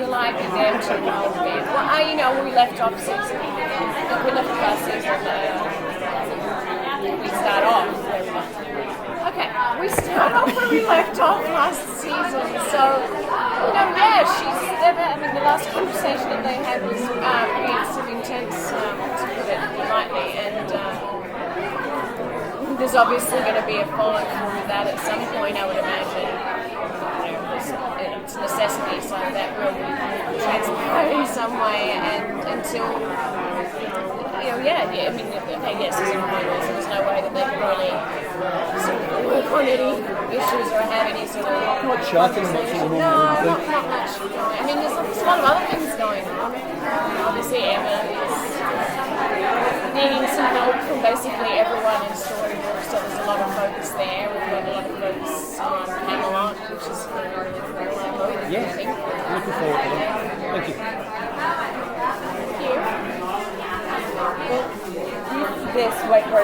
liking them to know a bit. Well, we left off season. We left last season. We start off. Okay, we start off where we left off last season. So, the last conversation that they had was pretty sort of intense, to put it lightly, and there's obviously going to be a follow through with that at some point, I would imagine. It's a necessity, so that will transpire in some way, and until, yes, there's no way that they can really sort of work on any issues or have any sort of... Not chatting much at the moment. No, not much. I mean, there's a lot of other things going on. Obviously, Emma is needing some help from basically everyone in Storybook, so there's a lot of focus there. We've got a lot of focus on Camelot, which is really cool. Yes, looking forward to that. Thank you. Well, this,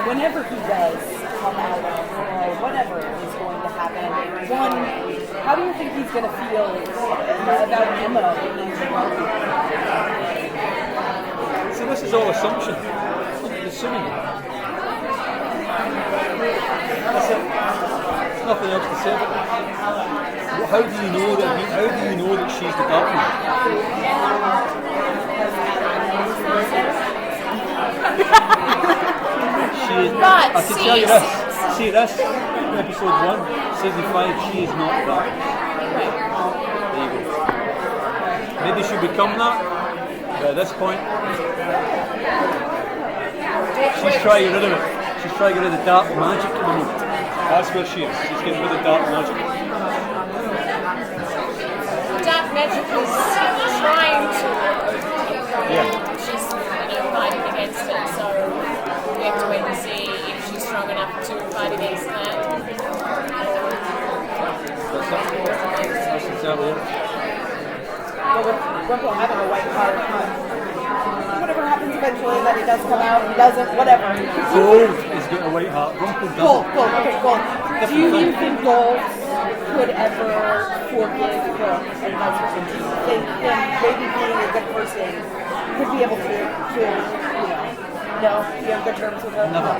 whenever he does come out, whatever is going to happen, how do you think he's going to feel about Emma? See, this is all assumption. Assuming. That's it. There's nothing else to say about it. How do you know that she's the dark one? I can tell you this. See this? Episode 1, season 5, she is not that. There you go. Maybe she'll become that, but at this point, she's trying to get rid of it. She's trying to get rid of the dark magic at the moment. That's where she is. She's getting rid of dark magic. Dark magic is trying to. Yeah. She's fighting against it, so we have to wait and see if she's strong enough to fight against that. That's exactly it. Well, with Rumple having a white card, whatever happens eventually, that it does come out, it doesn't, whatever. Gold is getting a white heart. Rumple doesn't. Gold, okay, Gold. Do you think Gold could ever forgive Brooke and vice versa? Do you think him maybe being a good person could be able to be on good terms with her? Never.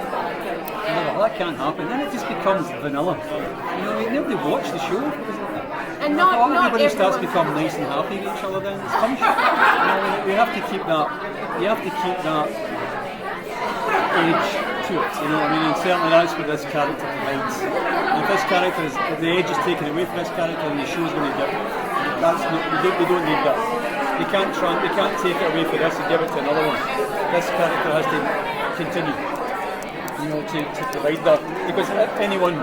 That can't happen. Then it just becomes vanilla. Nobody watch the show. And not everybody starts to become nice and happy with each other. Then it's comes. We have to keep that. You have to keep that edge to it. And certainly that's what this character provides. And if this character if the edge is taken away from this character, then the show's going to get. They don't need that. They can't take it away from this and give it to another one. This character has to continue, to provide that. Because anyone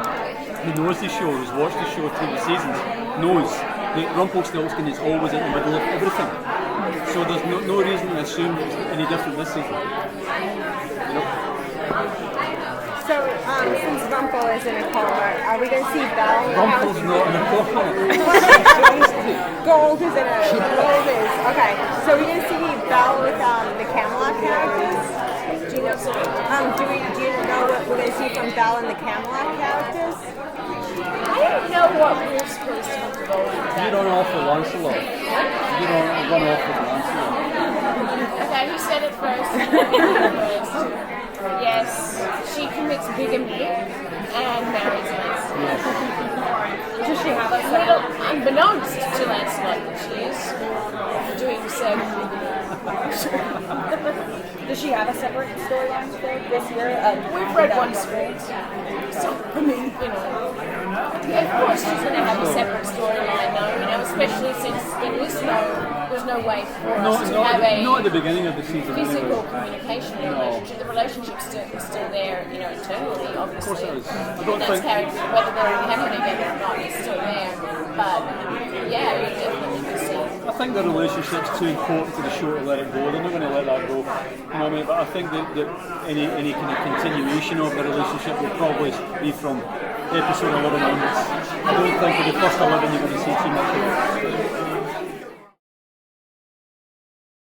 who knows the show, who's watched the show through the seasons, knows that Rumpelstiltskin is always in the middle of everything. So there's no reason to assume it's any different this season. So, since Rumple is in a car, are we going to see Belle? Rumple's not in a car. Gold is in a... Gold is... Okay, so we're going to see Belle with the Camelot characters? Do you know what we're going to see from Belle and the Camelot characters? I don't know what we're supposed to be going with. You don't offer Lancelot. You don't run off with Lancelot. Okay, who said it first? Yes, she commits bigamy and marries Lancelot. Yes. Does she have a little unbeknownst to Lancelot that she is doing so? Does she have a separate storyline this year? We've read one script, so I mean, of course she's going to have a separate storyline now, especially since there's no way for us to have a not at the beginning of the season. physical communication relationship. The relationship's still there, internally, obviously. Of course it is. I don't Those think characters, whether they're having together or not, is still there. But yeah, you definitely can see. I think the relationship's too important to the show to let it go. They're not going to let that go. But I think that any kind of continuation of the relationship will probably be from episode 11 onwards. I don't think in the first 11 you're going to see too much of it.